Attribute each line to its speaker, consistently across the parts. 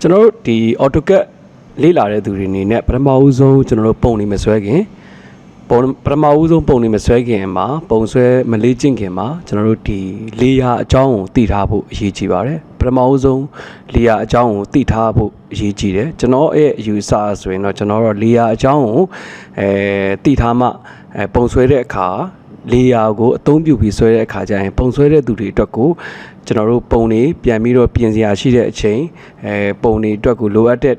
Speaker 1: ကျွန်တော်တို့ဒီ AutoCAD လေ့လာတဲ့သူတွေအနေနဲ့ပထမဦးဆုံးကျွန်တော်တို့ပုံနေမဆွဲခင်ပထမဦးဆုံးပုံနေမဆွဲခင်မှာပုံဆွဲမလေးကျင့်ခင်မှာကျွန်တော်တို့ဒီလေယာအကြောင်းကိုသိထားဖို့အရေးကြီးပါတယ်ပထမဦးဆုံးလေယာအကြောင်းကိုသိထားဖို့အရေးကြီးတယ်ကျွန်တော်ရဲ့အယူဆဆိုရင်တော့ကျွန်တော်တို့လေယာအကြောင်းကိုသိထားမှပုံဆွဲတဲ့အခါလေယာကိုအသုံးပြုပြီးဆွဲတဲ့အခါကျရင်ပုံဆွဲတဲ့သူတွေအတွက်ကိုကျွန်တော်တို့ပုံနေပြန်ပြီးတော့ပြင်စရာရှိတဲ့အချိန်ပုံနေအတွက်ကိုလိုအပ်တဲ့အ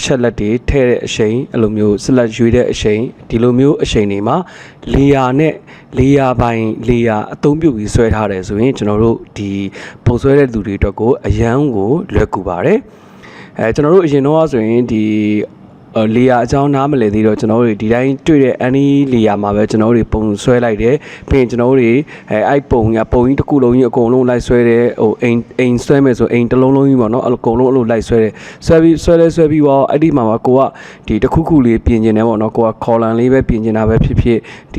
Speaker 1: ချက်လက်တွေထည့်တဲ့အချိန်အဲ့လိုမျိုးဆက်လက်ရွေးတဲ့အချိန်ဒီလိုမျိုးအချိန်တွေမှာလေယာနဲ့လေယာပိုင်းလေယာအသုံးပြုပြီးဆွဲထားတယ်ဆိုရင်ကျွန်တော်တို့ဒီပုံဆွဲတဲ့သူတွေအတွက်ကိုအရန်ကိုလွယ်ကူပါတယ်ကျွန်တော်တို့အရင်တော့ဆိုရင်ဒီလေယာအကြောင်းနားမလည်သေးတော့ကျွန်တော်တို့ဒီတိုင်းတွေ့တဲ့အန်နီလေယာမှာပဲကျွန်တော်တို့ပုံဆွဲလိုက်တယ်ပြီးရင်ကျွန်တော်တို့အဲ့ပုံကြီးတစ်ခုလုံးကြီးအကုန်လုံးလိုက်ဆွဲတယ်ဟိုအိမ်ဆွဲမယ်ဆိုအိမ်တစ်လုံးလုံးကြီးပေါ့နော်အကုန်လုံးအဲ့လိုလိုက်ဆွဲတယ်ဆွဲပြီးတော့အဲ့ဒီမှာကိုကဒီတစ်ခုခုလေးပြင်ကျင်တယ်ပေါ့နော်ကိုက column လေးပဲပြင်ကျင်တာပဲဖြစ်ဒ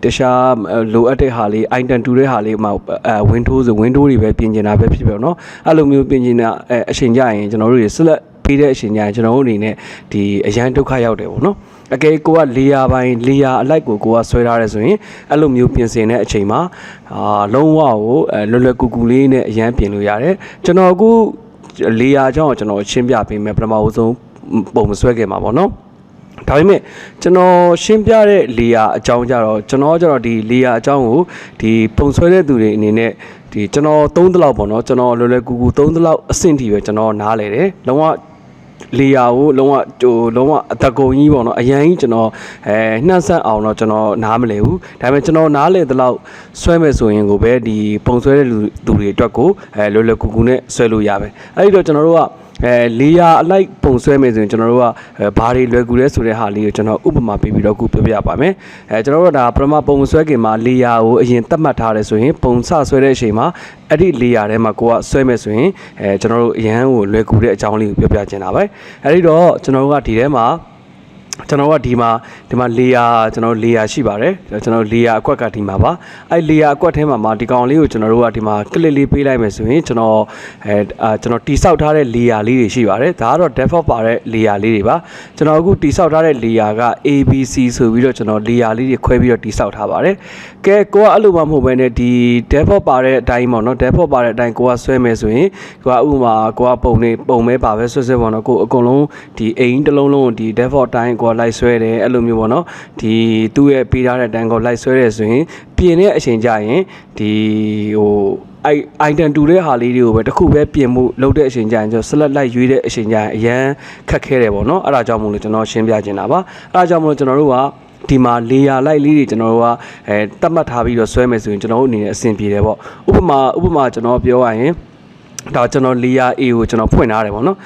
Speaker 1: ီတခြားလိုအပ်တဲ့ဟာလေး item တူတဲ့ဟာလေးမှာwindow ဆို window တွေပဲပြင်ကျင်တာပဲဖြစ်နော်အဲ့လိုမျိုးပြင်ကျင်တာအချိန်ကြရင်ကျွန်တော်တို့ဆက်လက်ပြီးတဲ့အချိန်ညာကျွန်တော်တို့အနေနဲ့ဒီအရန်ဒုက္ခရောက်တယ်ပေါ့နော်အကယ်ကိုကလေယာပိုင်းလေယာအလိုက်ကိုကဆွဲထားရဲဆိုရင်အဲ့လိုမျိုးပြင်ဆင်တဲ့အချိန်မှာလုံးဝကိုလွယ်ကူကူလေးနဲ့အရန်ပြင်လို့ရတယ်ကျွန်တော်အခုလေယာအကြောင်းကိုကျွန်တော်ရှင်းပြပေးမယ်ပထမဦးဆုံးပုံမဆွဲခင်မှာပေါ့နော်ဒါပေမဲ့ကျွန်တော်ရှင်းပြတဲ့လေယာအကြောင်းကြတော့ကျွန်တော်ဒီလေယာအကြောင်းကိုဒီပုံဆွဲတဲ့သူတွေအနေနဲ့ဒီကျွန်တော်3တလောက်ပေါ့နော်ကျွန်တော်လွယ်ကူကူ3တလောက်အဆင့်ထိပဲကျွန်တော်နားလဲတယ်လုံးဝလေယာကိုလုံးဝအတကုံကြီးပေါ့နော်အရန်ကြီးကျွန်တော်နှံ့ဆက်အောင်တော့ကျွန်တော်နားမလဲဘူးဒါပေမဲ့ကျွန်တော်နားလဲတဲ့လောက်ဆွဲမယ်ဆိုရင်ကိုပဲဒီပုံဆွဲတဲ့သူတွေအတွက်ကိုလွယ်ကူကူနဲ့ဆွဲလို့ရပဲအဲ့ဒီတော့ကျွန်တော်တို့ကလေယာအလိုက်ပုံဆွဲမယ်ဆိုရင်ကျွန်တော်တို့ကဘာတွေလွယ်ကူလဲဆိုတဲ့ဟာလေးကိုကျွန်တော်ဥပမာပေးပြီးတော့ခုပြောပြပါမယ်ကျွန်တော်တို့ဒါပထမပုံဆွဲခင်မှာလေယာကိုအရင်သတ်မှတ်ထားတယ်ဆိုရင်ပုံစဆွဲတဲ့အချိန်မှာအဲ့ဒီလေယာထဲမှာကိုကဆွဲမယ်ဆိုရင်ကျွန်တော်တို့အရန်ကိုလွယ်ကူတဲ့အကြောင်းလေးကိုပြောပြချင်တာပဲအဲ့ဒီတော့ကျွန်တော်တို့ကဒီထဲမှာကျွန်တော်ကဒီမှာလေယာကျွန်တော်လေယာရှိပါတယ်ကျွန်တော်လေယာအကွက်ကဒီမှာပါအဲ့လေယာအကွက်ထဲမှာဒီကောင်လေးကိုကျွန်တော်တို့ကဒီမှာကလစ်လေးပေးလိုက်မယ်ဆိုရင်ကျွန်တော်တိဆောက်ထားတဲ့လေယာလေးတွေရှိပါတယ်ဒါကတော့ default ပါတဲ့လေယာလေးတွေပါကျွန်တော်အခုတိဆောက်ထားတဲ့လေယာက ABC ဆိုပြီးတော့ကျွန်တော်လေယာလေးတွေခွဲပြီးတော့တိဆောက်ထားပါတယ်ကဲကိုကအဲ့လိုမှမဟုတ်ဘဲနဲ့ဒီ default ပါတဲ့အတိုင်းပေါ့နော် default ပါတဲ့အတိုင်းကိုကဆွဲမယ်ဆိုရင်ကိုကဥပမာကိုကပုံမဲပါပဲဆွဲပေါ့နော်ကိုအကုန်လုံးဒီအိမ်တစ်လုံးလုံးဒီ default တိုင်းကိုလိုက်ဆွဲတယ်အဲ့လိုမျိုးပေါ့နော်ဒီသူ့ရဲ့ပေးထားတဲ့အတိုင်းကိုလိုက်ဆွဲတယ်ဆိုရင်ပြင်တဲ့အချိန်ကြရင်ဒီဟိုitem တူတဲ့ဟာလေးတွေကိုပဲတစ်ခုပဲပြင်မှုလုပ်တဲ့အချိန်ကြရင်ကျွန်တော် select လိုက်ရွေးတဲ့အချိန်ကြရင်အရန်ခက်ခဲတယ်ပေါ့နော်အဲ့ဒါကြောင့်မို့လို့ကျွန်တော်ရှင်းပြချင်တာပါအဲ့ဒါကြောင့်မို့လို့ကျွန်တော်တို့ကဒီမှာလေယာလိုက်လေးတွေကျွန်တော်တို့ကတတ်မှတ်ထားပြီးတော့ဆွဲမယ်ဆိုရင်ကျွန်တော်တို့အနေနဲ့အဆင်ပြေတယ်ပေါ့ဥပမာကျွန်တော်ပြောရရင်ဒါကျွန်တော်လေယာ A ကိုကျွန်တော်ဖွင့်ထားတယ်ပေါ့နော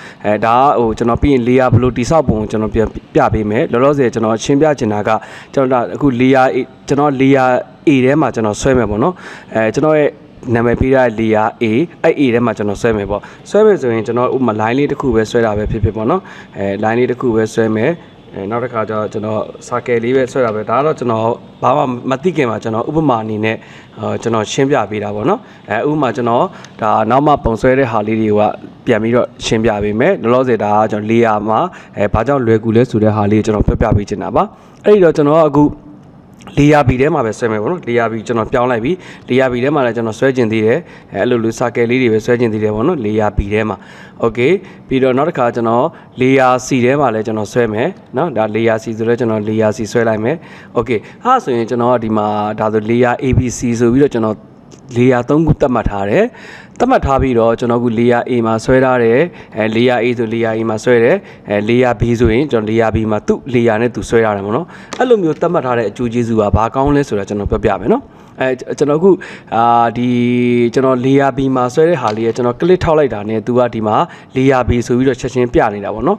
Speaker 1: ်ဒါဟိုကျွန်တော်ပြီးရင်လေယာဘယ်လိုတိဆောက်ပုံကိုကျွန်တော်ပြပေးမယ်လောလောဆယ်ကျွန်တော်ရှင်းပြချင်တာကကျွန်တော်အခုလေယာ A ကျွန်တော်လေယာ A ထဲမှာကျွန်တော်ဆွဲမယ်ပေါ့နော်ကျွန်တော်ရဲ့နာမည်ပေးထားတဲ့လေယာ A အဲ့ A ထဲမှာကျွန်တော်ဆွဲမယ်ပေါ့ဆွဲမယ်ဆိုရင်ကျွန်တော်ဥပမာ line လေးတစ်ခုပဲဆွဲတာပဲဖြစ်ပေါ့နော် line လေးတစ်ခုပဲဆွဲမယ်နောက်တစ်ခါကျတော့ကျွန်တော် circle လေးပဲဆွဲတာပဲဒါကတော့ကျွန်တော်ဘာမှမသိခင်မှာကျွန်တော်ဥပမာအနေနဲ့ကျွန်တော်ရှင်းပြပေးတာပေါ့နော်ဥပမာကျွန်တော်ဒါနောက်မှပုံဆွဲတဲ့ဟာလေးတွေကပြန်ပြီးတော့ရှင်းပြပေးမယ်လောလောဆယ်ဒါကကျွန်တော်လေယာမှာဘာကြောင့်လွယ်ကူလဲဆိုတဲ့ဟာလေးကျွန်တော်ပြပြပေးချင်တာပါအဲ့ဒီတော့ကျွန်တော်အခုလေယာဘီထဲမှာပဲဆွဲမယ်ပေါ့နော်လေယာဘီကျွန်တော်ပြောင်းလိုက်ပြီလေယာဘီထဲမှာလည်းကျွန်တော်ဆွဲကျင်သေးတယ်အဲ့လိုလူစာကယ်လေးတွေပဲဆွဲကျင်သေးတယ်ပေါ့နော်လေယာဘီထဲမှာโอเคပြီးတော့နောက်တစ်ခါကျွန်တော်လေယာစီထဲမှာလည်းကျွန်တော်ဆွဲမယ်နော်ဒါလေယာစီဆိုတော့ကျွန်တော်လေယာစီဆွဲလိုက်မယ်โอเคဟာဆိုရင်ကျွန်တော်ဒီမှာဒါဆိုလေယာ ABC ဆိုပြီးတော့ကျွန်တော်လေယာ3ခုသတ်မှတ်ထားတယ်သတ်မှတ်ထားပြီးတော့ကျွန်တော်ကလေယာ A မှာဆွဲထားတယ်လေယာ A ဆိုလေယာ A မှာဆွဲတယ်လေယာ B ဆိုရင်ကျွန်တော်လေယာ B မှာသူ့လေယာနဲ့သူဆွဲထားတယ်ပေါ့နော်အဲ့လိုမျိုးသတ်မှတ်ထားတဲ့အကျိုးကျေးဇူးကဘာကောင်းလဲဆိုတာကျွန်တော်ပြောပြမယ်နော်ကျွန်တော်အခုဒီကျွန်တော်လေယာ B မှာဆွဲတဲ့ဟာလေးကကျွန်တော် click ထောက်လိုက်တာနဲ့သူကဒီမှာလေယာ B ဆိုပြီးတော့ချက်ချင်းပြနေတာပေါ့နော်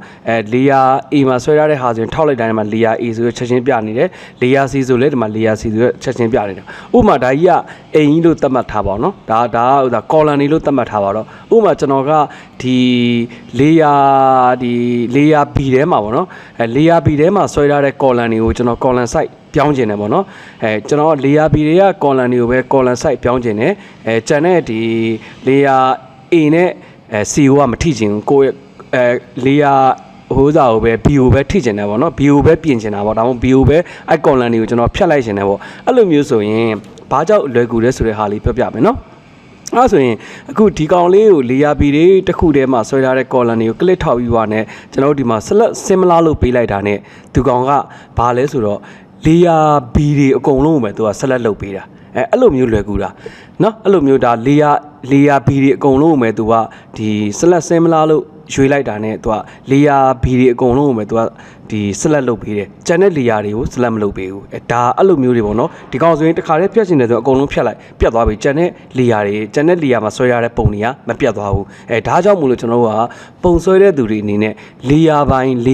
Speaker 1: လေယာ A မှာဆွဲထားတဲ့ဟာဆိုရင်ထောက်လိုက်တိုင်းမှာလေယာ A ဆိုပြီးချက်ချင်းပြနေတယ်လေယာ C ဆိုလည်းဒီမှာလေယာ C ဆိုပြီးချက်ချင်းပြနေတာဥပမာဒါကြီးကအိမ်ကြီးလို့သတ်မှတ်ထားပါတော့ဒါ column တွေလို့သတ်မှတ်ထားပါတော့ဥပမာကျွန်တော်ကဒီလေယာ B ထဲမှာပေါ့နော်လေယာ B ထဲမှာဆွဲထားတဲ့ column တွေကိုကျွန်တော် column site ပြောင်းကျင်တယ်ပေါ့နော်ကျွန်တော်လေယာ B တွေက column တွေကိုပဲ column site ပြောင်းကျင်တယ်ကျန်တဲ့ဒီလေယာ A နဲ့ C ကမထိချင်ဘူးကိုယ့်ရဲ့ layer ဟိုးစာကိုပဲ bio ပဲထိကျင်တယ်ပေါ့နော် bio ပဲပြင်ကျင်တာပေါ့ဒါမှမဟုတ် bio ပဲအဲ့ column တွေကိုကျွန်တော်ဖြတ်လိုက်ကျင်တယ်ပေါ့အဲ့လိုမျိုးဆိုရင်ဘာကြောင့်လွယ်ကူလဲဆိုတဲ့ဟာလေးပြောပြမယ်နော်အဲ့ဆိုရင်အခုဒီကောင်လေးကို layer B တွေတစ်ခုတည်းမှာဆွဲထားတဲ့ column တွေကို click ထောက်ပြီးပါနဲ့ကျွန်တော်တို့ဒီမှာ select similar လို့ပေးလိုက်တာနဲ့ဒီကောင်ကဘာလဲဆိုတော့ layer B တွေအကုန်လုံးကိုပဲသူက select လုပ်ပေးတာအဲ့လိုမျိုးလွယ်ကူတာနော်အဲ့လိုမျိုးဒါ layer B တွေအကုန်လုံးကိုပဲသူကဒီ select similar လို့ရွေးလိုက်တာနဲ့သူက layer B တွေအကုန်လုံးကိုပဲသူကဒီ select လုပ်ပေးတယ်ကျန်တဲ့ layer တွေကို select မလုပ်ပေးဘူးဒါအဲ့လိုမျိုးတွေပေါ့နော်ဒီကောင်ဆိုရင်တစ်ခါတည်းဖြတ်ချင်တယ်ဆိုအကုန်လုံးဖြတ်လိုက်ပြတ်သွားပြီကျန်တဲ့ layer တွေကျန်တဲ့ layer မှာဆွဲရတဲ့ပုံတွေကမပြတ်သွားဘူးဒါကြောင့်မို့လို့ကျွန်တော်တို့ကပုံဆွဲတဲ့သူတွေအနေနဲ့ layer ပိုင်းလိ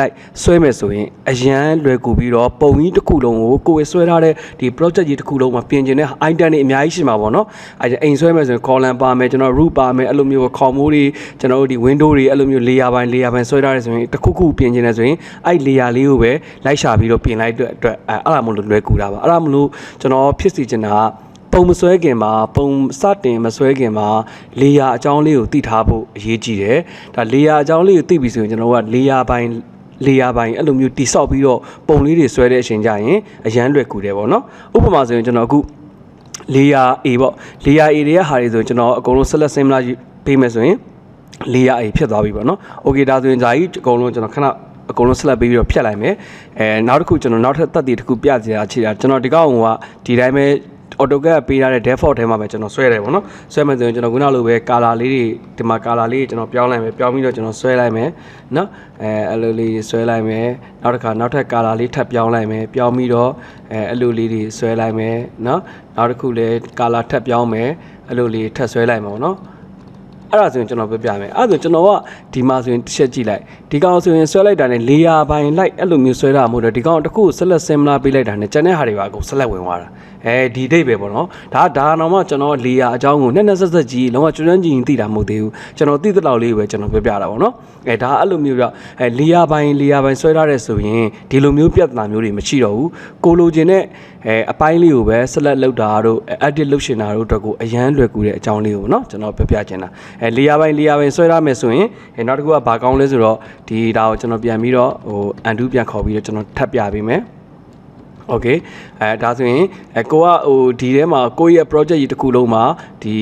Speaker 1: ုက်ဆွဲမယ်ဆိုရင်အရန်လွယ်ကူပြီးတော့ပုံကြီးတစ်ခုလုံးကိုကိုယ်ဆွဲထားတဲ့ဒီ project ကြီးတစ်ခုလုံးမှာပြင်ကျင်တဲ့ item တွေအများကြီးရှိမှာပေါ့နော်အိမ်ဆွဲမယ်ဆိုရင် column ပါမယ်ကျွန်တော် root ပါမယ်အဲ့လိုမျိုး combo တွေကျွန်တော်တို့ဒီ window တွေအဲ့လိုမျိုး layer ပိုင်းဆွဲထားတယ်ဆိုရင်တစ်ခုခုပြင်ကျင်တယ်ဆိုရင်အဲ့ layer လေးကိုပဲလိုက်ရှာပြီးတော့ပြင်လိုက်တဲ့အတွက်အဲ့ဒါမလို့လွယ်ကူတာပါအဲ့ဒါမလို့ကျွန်တော်ဖြစ်စီချင်တာပုံမဆွဲခင်မှာပုံစတင်မဆွဲခင်မှာ layer အကြောင်းလေးကိုသိထားဖို့အရေးကြီးတယ်ဒါ layer အကြောင်းလေးကိုသိပြီဆိုရင်ကျွန်တော်က layer ပိုင်းအဲ့လိုမျိုးတိဆောက်ပြီးတော့ပုံလေးတွေဆွဲတဲ့အချိန်ကျရင်အရန်လွယ်ကူတယ်ပေါ့နော်ဥပမာဆိုရင်ကျွန်တော်အခု layer A ပေါ့ layer A တွေကဟာတွေဆိုကျွန်တော်အကုန်လုံး select similar ပေးမယ်ဆိုရင် layer A ဖြစ်သွားပြီပေါ့နော် okay ဒါဆိုရင်ဒါကြီးအကုန်လုံးကျွန်တော်ခဏအကုန်လုံး select ပေးပြီးတော့ဖြတ်လိုက်မယ်နောက်တစ်ခုကျွန်တော်နောက်ထပ်သက်တည်တစ်ခုပြကြရချီတာကျွန်တော်ဒီကောင်ကဒီတိုင်းပဲ AutoCAD ပေးထားတဲ့ default ထဲမှာပဲကျွန်တော်ဆွဲတယ်ပေါ့နော်ဆွဲမယ်ဆိုရင်ကျွန်တော်ခုနလိုပဲ color လေးတွေဒီမှာ color လေးကျွန်တော်ပြောင်းလိုက်မယ်ပြောင်းပြီးတော့ကျွန်တော်ဆွဲလိုက်မယ်နော်အဲ့လိုလေးဆွဲလိုက်မယ်နောက်တစ်ခါနောက်ထပ် color လေးထပ်ပြောင်းလိုက်မယ်ပြောင်းပြီးတော့အဲ့လိုလေးတွေဆွဲလိုက်မယ်နော်နောက်တစ်ခုလည်း color ထပ်ပြောင်းမယ်အဲ့လိုလေးထပ်ဆွဲလိုက်မှာပေါ့နော်အဲ့ဒါဆိုရင်ကျွန်တော်ပြပြမယ်အဲ့ဒါဆိုကျွန်တော်ကဒီမှာဆိုရင်တစ်ချက်ကြည့်လိုက်ဒီကောင်ဆိုရင်ဆွဲလိုက်တာနဲ့ layer ပိုင်းလိုက်အဲ့လိုမျိုးဆွဲတာမဟုတ်တော့ဒီကောင်တစ်ခု select similar ပေးလိုက်တာနဲ့ကျန်တဲ့ဟာတွေပါအကုန် select ဝင်သွားတာဒီဒိတ်ပဲပေါ့နော်ဒါတော့မှကျွန်တော် layer အကြောင်းကိုနဲ့ဆက်ကြီးလုံးဝကျွမ်းကျင်သိတာမဟုတ်သေးဘူးကျွန်တော်သိတဲ့လောက်လေးပဲကျွန်တော်ပြပြတာပေါ့နော်ဒါအဲ့လိုမျိုးပြlayer ပိုင်းဆွဲထားတဲ့ဆိုရင်ဒီလိုမျိုးပြဿနာမျိုးတွေမရှိတော့ဘူးကိုလိုချင်တဲ့အပိုင်းလေးကိုပဲ select လုပ်တာတို့ edit လုပ်ရှင်တာတို့အတွက်ကိုအရန်လွယ်ကူတဲ့အကြောင်းလေးကိုနော်ကျွန်တော်ပြပြချင်တာlayer ပိုင်းဆွဲထားမယ်ဆိုရင်နောက်တစ်ခုကဘာကောင်းလဲဆိုတော့ဒီဒါကိုကျွန်တော်ပြန်ပြီးတော့undo ပြန်ခေါ်ပြီးတော့ကျွန်တော်ထပ်ပြပေးမယ်okay ဒါဆိုရင်ကိုကဒီထဲမှာကိုရဲ့ project ကြီးတစ်ခုလုံးမှာဒီ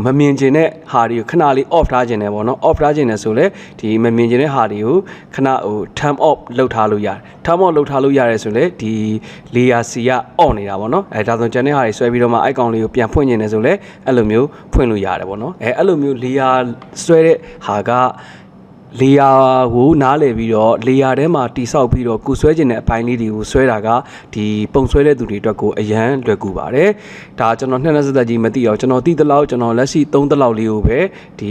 Speaker 1: မမြင်ကျင်တဲ့ဟာတွေကိုခဏလေး off ထားခြင်းတယ်ပေါ့နော် off ထားခြင်းတယ်ဆိုလဲဒီမမြင်ကျင်တဲ့ဟာတွေကိုခဏturn off လုပ်ထားလို့ရတယ် turn off လုပ်ထားလို့ရတယ်ဆိုလဲဒီ layer C က on နေတာပေါ့နော်ဒါဆိုကျန်တဲ့ဟာတွေဆွဲပြီးတော့မှ icon လေးကိုပြန်ဖွင့်ခြင်းတယ်ဆိုလဲအဲ့လိုမျိုးဖွင့်လို့ရတယ်ပေါ့နော်အဲ့လိုမျိုး layer ဆွဲတဲ့ဟာကlayer ကိုနားလည်ပြီးတော့ layer ထဲမှာတိဆောက်ပြီးတော့ကုဆွဲခြင်းတဲ့အပိုင်းလေးတွေကိုဆွဲတာကဒီပုံဆွဲတဲ့သူတွေအတွက်ကိုအရန်လွယ်ကူပါတယ်ဒါကျွန်တော်နှစ်ဆက်ကြီးမသိအောင်ကျွန်တော်သိသလောက်ကျွန်တော်လက်ရှိ3သလောက်လေးကိုပဲဒီ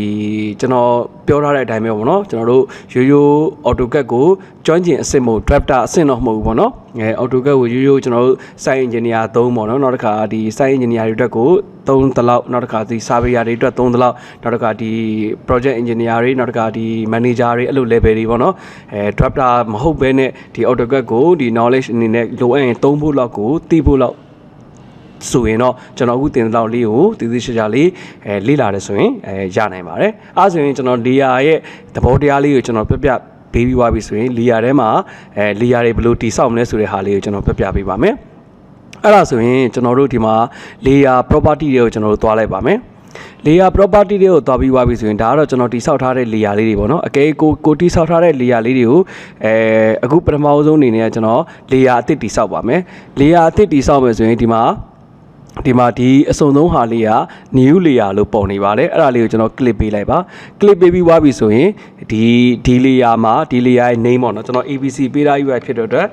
Speaker 1: ကျွန်တော်ပြောထားတဲ့အတိုင်းပဲပေါ့နော်ကျွန်တော်တို့ရိုး AutoCAD ကိုကျွမ်းကျင်အဆင့်မဟုတ် drafter အဆင့်တော့မဟုတ်ဘူးပေါ့နော်AutoCAD ကိုရိုးကျွန်တော်တို့ site engineer 3ပေါ့နော်နောက်တစ်ခါဒီ site engineer တွေအတွက်ကို3တလောက်နောက်တစ်ခါဒီ surveyor တွေအတွက်3တလောက်နောက်တစ်ခါဒီ project engineer တွေနောက်တစ်ခါဒီ manager တွေအဲ့လို level တွေပေါ့နော်drafter မဟုတ်ဘဲနဲ့ဒီ AutoCAD ကိုဒီ knowledge အနေနဲ့လိုအပ်ရင်3ဖို့လောက်ကိုသိဖို့လောက်ဆိုရင်တော့ကျွန်တော်အခုတင်တဲ့လောက်လေးကိုတည်တည်ချာချာလေးလေ့လာတယ်ဆိုရင်ရနိုင်ပါတယ်အဲဆိုရင်ကျွန်တော် layer ရဲ့သဘောတရားလေးကိုကျွန်တော်ပြပြပေးပြီးသွားပြီဆိုရင် layer ထဲမှာ layer တွေဘယ်လိုတည်ဆောက်မလဲဆိုတဲ့ဟာလေးကိုကျွန်တော်ပြပြပေးပါမယ်အဲ့ဒါဆိုရင်ကျွန်တော်တို့ဒီမှာ layer property တွေကိုကျွန်တော်တို့သွားလိုက်ပါမယ် layer property တွေကိုသွားပြီးပြီဆိုရင်ဒါကတော့ကျွန်တော်တိဆောက်ထားတဲ့ layer လေးတွေပေါ့နော်အကယ်ကိုတိဆောက်ထားတဲ့ layer လေးတွေကိုအခုပထမဆုံးအနေနဲ့ကျွန်တော် layer အသစ်တိဆောက်ပါမယ် layer အသစ်တိဆောက်မယ်ဆိုရင်ဒီမှာဒီအစုံဆုံးဟာလေးက new layer လို့ပေါ်နေပါတယ်အဲ့ဒါလေးကိုကျွန်တော် click ပေးလိုက်ပါ click ပေးပြီးသွားပြီဆိုရင်ဒီ layer မှာဒီ layer ရဲ့ name ပေါ့နော်ကျွန်တော် ABC ပေးထားပြီးဖြစ်တဲ့အတွက်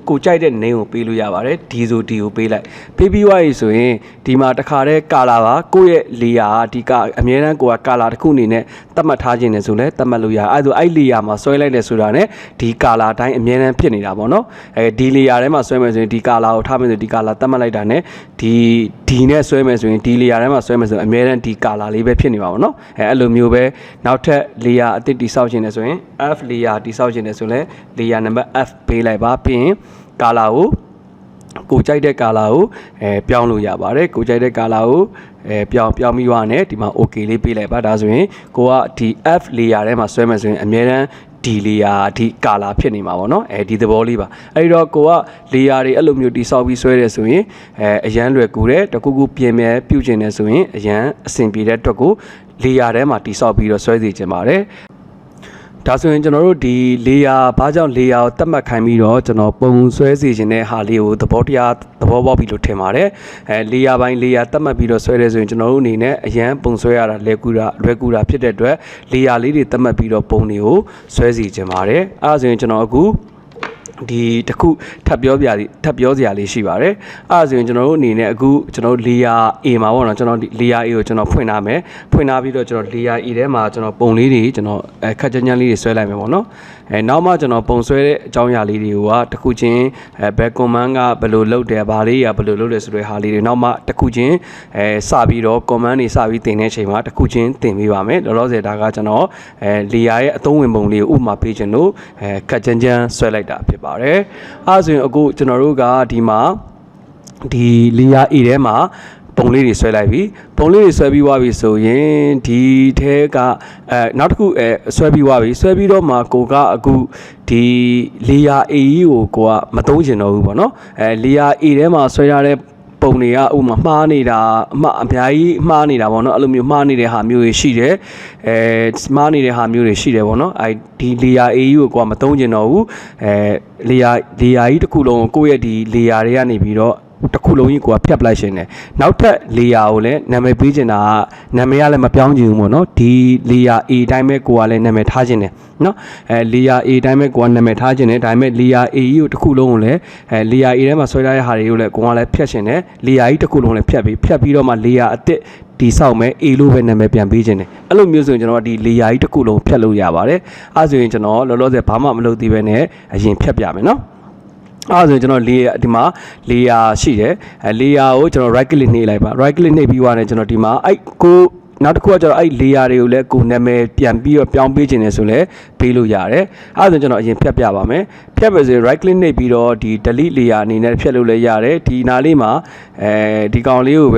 Speaker 1: ကိုကြိုက်တဲ့ name ကိုပေးလို့ရပါတယ်ဒီဆိုဒီကိုပေးလိုက်ပေးပြီးသွားပြီဆိုရင်ဒီမှာတခါတည်း color ပါကိုယ့်ရဲ့ layer ဒီကအမြဲတမ်းကိုက color တစ်ခုအနေနဲ့သတ်မှတ်ထားခြင်းနဲ့ဆိုလဲသတ်မှတ်လို့ရအဲ့ဒါအဲ့ layer မှာဆွဲလိုက်တယ်ဆိုတာနဲ့ဒီ color အတိုင်းအမြဲတမ်းဖြစ်နေတာပေါ့နော်ဒီ layer ထဲမှာဆွဲမယ်ဆိုရင်ဒီ color ကိုထားမယ်ဆိုဒီ color သတ်မှတ်လိုက်တာနဲ့ဒီနဲ့ဆွဲမယ်ဆိုရင်ဒီ layer ထဲမှာဆွဲမယ်ဆိုရင်အများတန်းဒီ color လေးပဲဖြစ်နေပါဘောနော်အဲ့လိုမျိုးပဲနောက်ထပ် layer အသစ်တိဆောက်ခြင်းနဲ့ဆိုရင် F layer တိဆောက်ခြင်းနဲ့ဆိုလဲ layer number F ပေးလိုက်ပါပြီးရင် color ကိုကြိုက်တဲ့ color ကိုပြောင်းလို့ရပါတယ်ကိုကြိုက်တဲ့ color ကို ပြောင်းပြီးွားနဲ့ဒီမှာ OK လေးပေးလိုက်ပါဒါဆိုရင်ကိုကဒီ F layer ထဲမှာဆွဲမယ်ဆိုရင်အများတန်းဒီlayer ဒီကာလာဖြစ်နေမှာပေါ့နော်ဒီသဘောလေးပါအဲ့တော့ကိုက layer တွေအဲ့လိုမျိုးတိဆောက်ပြီးဆွဲတယ်ဆိုရင်အရန်လွယ်ကူတယ်တကူကူပြင်မြဲပြုတ်ကျင်တယ်ဆိုရင်အရန်အဆင်ပြေတဲ့အတွက်ကို layer ထဲမှာတိဆောက်ပြီးတော့ဆွဲစီချင်ပါတယ်ဒါဆိုရင်ကျွန်တော်တို့ဒီ layer ဘာကြောင့် layer ကိုတတ်မှတ်ခိုင်းပြီးတော့ကျွန်တော်ပုံဆွဲစီခြင်းတဲ့ဟာလေးကိုသဘောပေါက်ပြီးလို့ထင်ပါတယ်layer ပိုင်း layer တတ်မှတ်ပြီးတော့ဆွဲရဲဆိုရင်ကျွန်တော်တို့အနေနဲ့အရန်ပုံဆွဲရတာလွယ်ကူတာဖြစ်တဲ့အတွက် layer လေးတွေတတ်မှတ်ပြီးတော့ပုံတွေကိုဆွဲစီခြင်းပါတယ်အဲဒါဆိုရင်ကျွန်တော်အခုဒီတစ်ခုထပ်ပြောစရာလေးရှိပါတယ်အဲဒါဆိုရင်ကျွန်တော်တို့အနေနဲ့အခုကျွန်တော် layer A မှာပေါ့နော်ကျွန်တော် layer A ကိုကျွန်တော်ဖွင့်ထားမယ်ဖွင့်ထားပြီးတော့ကျွန်တော် layer A ထဲမှာကျွန်တော်ပုံလေးတွေကျွန်တော်ခက်ကြမ်းကြမ်းလေးတွေဆွဲလိုက်မယ်ပေါ့နော်နောက်မှကျွန်တော်ပုံဆွဲတဲ့အကြောင်းအရာလေးတွေကတစ်ခုချင်းဘယ် command ကဘယ်လိုလုပ်တယ်ဘာလေးကဘယ်လိုလုပ်လဲဆိုတဲ့ဟာလေးတွေနောက်မှတစ်ခုချင်းစပြီးတော့ command တွေစပြီးသင်တဲ့အချိန်မှာတစ်ခုချင်းသင်ပေးပါမယ်လောလောဆယ်ဒါကကျွန်တော်layer ရဲ့အသုံးဝင်ပုံလေးကိုဥပမာပေးခြင်းလို့ခက်ကြမ်းကြမ်းဆွဲလိုက်တာဖြစ်ပါတယ်အဲဆိုရင်အခုကျွန်တော်တို့ကဒီမှာဒီ layer A ထဲမှာပုံလေးတွေဆွဲလိုက်ပြီပုံလေးတွေဆွဲပြီးွားပြီဆိုရင်ဒီထဲကနောက်တစ်ခုဆွဲပြီးွားပြီဆွဲပြီးတော့မှကိုကအခုဒီ layer A ကိုကမသုံးချင်တော့ဘူးပေါ့နော်layer A ထဲမှာဆွဲရတဲ့ပုံတွေကဥမာမှားနေတာအများကြီးမှားနေတာပေါ့နော်အဲ့လိုမျိုးမှားနေတဲ့ဟာမျိုးတွေရှိတယ်မှားနေတဲ့ဟာမျိုးတွေရှိတယ်ပေါ့နော်ဒီ layer A ကိုမသုံးချင်တော့ဘူးlayer ကြီးတစ်ခုလုံးကိုယ့်ရဲ့ဒီ layer တွေကနေပြီးတော့တစ်ခုလုံးကြီးကိုဖြတ်ပလိုက်ရှင်တယ်နောက်ထပ် layer ကိုလည်းနာမည်ပေးချင်တာကနာမည်ကလည်းမပြောင်းချင်ဘူးပေါ့နော်ဒီ layer A အတိုင်းပဲကိုကလည်းနာမည်ထားချင်တယ်နော်layer A အတိုင်းပဲကိုကနာမည်ထားချင်တယ်ဒါပေမဲ့ layer A ကိုတစ်ခုလုံးကိုလည်းlayer A ထဲမှာဆွဲထားတဲ့ဟာတွေကိုလည်းကိုကလည်းဖြတ်ရှင်တယ် layer ကြီးတစ်ခုလုံးလည်းဖြတ်ပြီးတော့မှ layer အစ်စ်ဒီဆောက်မယ် A လို့ပဲနာမည်ပြန်ပေးခြင်းတယ်အဲ့လိုမျိုးဆိုရင်ကျွန်တော်ဒီ layer ကြီးတစ်ခုလုံးဖြတ်လို့ရပါတယ်အဲဆိုရင်ကျွန်တော်လောလောဆယ်ဘာမှမလုပ်သေးပဲနဲ့အရင်ဖြတ်ပြမယ်နော်အဲ့ဆိုရင်ကျွန်တော်ဒီမှာ layer ရှိတယ်layer ကိုကျွန်တော် right click နှိပ်လိုက်ပါ right click နှိပ်ပြီးွားနေကျွန်တော်ဒီမှာကိုနောက်တစ်ခုကကျွန်တော်layer တွေကိုလည်းကိုနာမည်ပြန်ပြီးတော့ပြောင်းပေးခြင်းနဲ့ဆိုလည်းပေးလို့ရတယ်အဲ့ဒါဆိုကျွန်တော်အရင်ဖြတ်ပြပါမယ်ဖြတ်ပါစေ right click နှိပ်ပြီးတော့ဒီ delete layer အနေနဲ့ဖြတ်လို့လည်းရတယ်ဒီနားလေးမှာဒီကောင်လေးကိုပဲ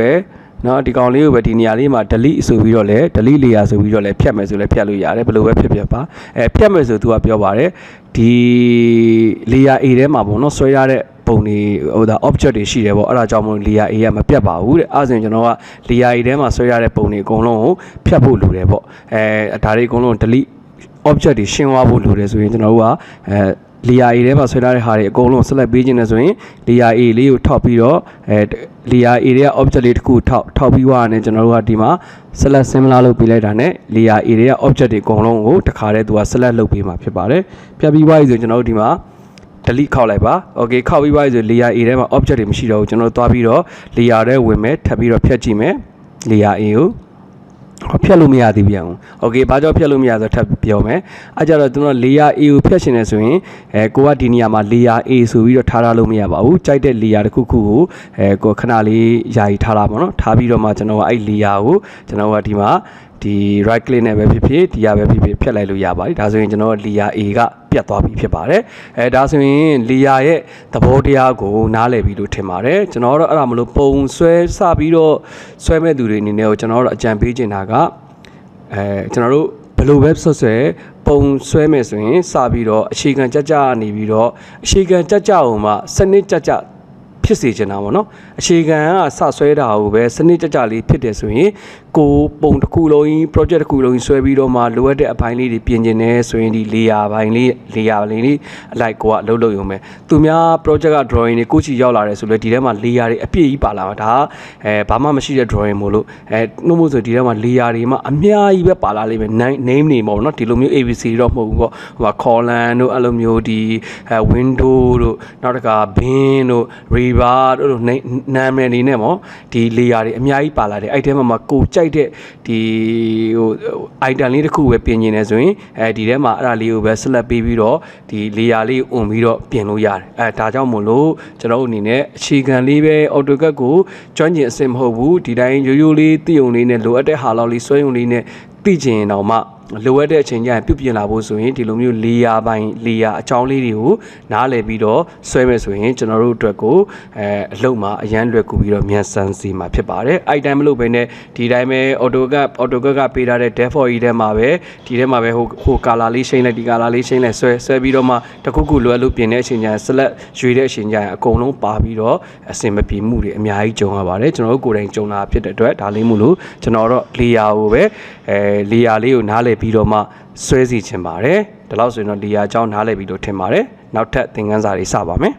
Speaker 1: နော်ဒီကောင်လေးကိုပဲဒီနေရာလေးမှာ delete ဆိုပြီးတော့လဲ delete layer ဆိုပြီးတော့လဲဖြတ်မယ်ဆိုလဲဖြတ်လို့ရတယ်ဘယ်လိုပဲဖြတ်ပါဖြတ်မယ်ဆိုသူကပြောပါတယ်ဒီ layer A ထဲမှာပေါ့နော်ဆွဲရတဲ့ပုံတွေobject တွေရှိတယ်ပေါ့အဲ့ဒါကြောင့်မို့ layer A ကမပြတ်ပါဘူးတဲ့အဲ့ဒါဆိုရင်ကျွန်တော်က layer A ထဲမှာဆွဲရတဲ့ပုံတွေအကုန်လုံးကိုဖြတ်ဖို့လိုတယ်ပေါ့ဒါတွေအကုန်လုံး delete object တွေရှင်းသွားဖို့လိုတယ်ဆိုရင်ကျွန်တော်တို့ကlayer A ထဲမှာဆွဲထားတဲ့ဟာတွေအကုန်လုံး select ပေးခြင်းနဲ့ဆိုရင် layer A လေးကိုထောက်ပြီးတော့layer A တွေက object လေးတစ်ခုထောက်ပြီးွားနေကျွန်တော်တို့ကဒီမှာ select similar လုပ်ပေးလိုက်တာနဲ့ layer A တွေက object တွေအကုန်လုံးကိုတစ်ခါတည်းသူက select လုပ်ပေးမှာဖြစ်ပါတယ်ဖြတ်ပြီးွားပြီဆိုကျွန်တော်တို့ဒီမှာ delete ခောက်လိုက်ပါ okay ခောက်ပြီးွားပြီဆို layer A ထဲမှာ object တွေမရှိတော့ဘူးကျွန်တော်တို့သွားပြီးတော့ layer ထဲဝင်မယ်ထပ်ပြီးတော့ဖြတ်ကြည့်မယ် layer A ကိုဖြတ်လို့မရသေးပြန်ဘူး။ Okay ဘာကြောင့်ဖြတ်လို့မရဆိုထပ်ပြောမယ်။အဲကြတော့ကျွန်တော် layer A ကိုဖြတ်ရှင်နေဆိုရင်ကိုကဒီနေရာမှာ layer A ဆိုပြီးတော့ထားလို့မရပါဘူး။ကြိုက်တဲ့ layer တစ်ခုခုကိုကိုခဏလေးယာယီထားတာပေါ့နော်။ထားပြီးတော့မှကျွန်တော်ကအဲ့ layer ကိုကျွန်တော်ကဒီမှာဒီ right click နဲ့ပဲဖြစ်ဖြစ်ဒီရပဲဖြစ်ဖြစ်ဖြတ်လိုက်လို့ရပါတယ်ဒါဆိုရင်ကျွန်တော် layer A ကပြတ်သွားပြီဖြစ်ပါတယ်ဒါဆိုရင် layer ရဲ့သဘောတရားကိုနားလည်ပြီလို့ထင်ပါတယ်ကျွန်တော်တို့အဲ့ဒါမလို့ပုံဆွဲစပြီးတော့ဆွဲမဲ့သူတွေအနေနဲ့ကိုကျွန်တော်တို့အကြံပေးချင်တာကကျွန်တော်တို့ဘယ်လိုပဲဆွဲပုံဆွဲမယ်ဆိုရင်စပြီးတော့အခြေခံကြကြနေပြီးတော့အခြေခံကြကြအောင်မှစနစ်ကြကြဖြစ်စေချင်တာပေါ့နော်အခြေခံကစဆွဲတာကိုပဲစနစ်ကြကြလေးဖြစ်တယ်ဆိုရင်ကိုပုံတစ်ခုလုံးကြီး project တစ်ခုလုံးကြီးဆွဲပြီးတော့မှလိုအပ်တဲ့အပိုင်းလေးတွေပြင်ကျင်နေဆိုရင်ဒီ layer ပိုင်းလေး layer လေးအလိုက်ကိုကအလုပ်လုပ်ရုံပဲသူများ project က drawing တွေကိုချီရောက်လာတယ်ဆိုလဲဒီထဲမှာ layer တွေအပြည့်ကြီးပါလာမှာဒါဘာမှမရှိတဲ့ drawing မို့လို့နှုတ်မို့ဆိုဒီထဲမှာ layer တွေမှာအများကြီးပဲပါလာလိမ့်မယ် name တွေပေါ့နော်ဒီလိုမျိုး ABC တော့မဟုတ်ဘူးပေါ့ဟို column တို့အဲ့လိုမျိုးဒီ window တို့နောက်တစ်ခါ bin တို့ river တို့နာမည်တွေနဲ့ပေါ့ဒီ layer တွေအများကြီးပါလာတယ်အဲ့ထဲမှာကိုကြိုက်တဲ့ဒီဟို item လေးတစ်ခုပဲပြင်နေတယ်ဆိုရင်ဒီထဲမှာအဲ့ဒါလေးကိုပဲ select ပေးပြီးတော့ဒီ layer လေးကိုအုံပြီးတော့ပြင်လို့ရတယ်ဒါကြောင့်မို့လို့ကျွန်တော်အနေနဲ့အခြေခံလေးပဲ AutoCAD ကိုကျွမ်းကျင်အဆင့်မဟုတ်ဘူးဒီတိုင်းရိုးရိုးလေးသိုံလေးနဲ့လိုအပ်တဲ့ဟာလောက်လေးဆွဲယုံလေးနဲ့သိချင်ရင်တော့မှ လိုအပ်တဲ့အချိန်ကျရင်ပြုပြင်လာဖို့ဆိုရင်ဒီလိုမျိုးလေယာပိုင်းလေယာအကြောင်းလေးတွေကိုနားလည်ပြီးတော့ဆွဲမယ်ဆိုရင်ကျွန်တော်တို့အတွက်ကိုအလုပ်မှာအရန်လွယ်ကူပြီးတော့မြန်ဆန်စီမှာဖြစ်ပါတယ်အဲ့တိုင်းမလို့ပဲနဲ့ဒီတိုင်းပဲ AutoCAD ကပေးထားတဲ့ default ကြီးထဲမှာပဲဒီထဲမှာပဲဟို color လေးရှိမ့်လိုက်ဒီ color လေးရှိမ့်လိုက်ဆွဲပြီးတော့မှတခုခုလိုအပ်လို့ပြင်တဲ့အချိန်ကျရင် select ရွေတဲ့အချိန်ကျရင်အကုန်လုံးပါပြီးတော့အဆင်မပြေမှုတွေအများကြီးကြုံရပါတယ်ကျွန်တော်တို့ကိုယ်တိုင်ကြုံလာဖြစ်တဲ့အတွက်ဒါလေးမို့လို့ကျွန်တော်တော့လေယာကိုပဲလေယာလေးကိုနားလည်ပြီးတော့မှဆွဲစီချင်ပါတယ်ဒါလို့ဆိုရင်တော့လေယာအကြောင်းနားလည်ပြီးတော့ထင်ပါတယ်နောက်ထပ်သင်ခန်းစာတွေစပါမယ်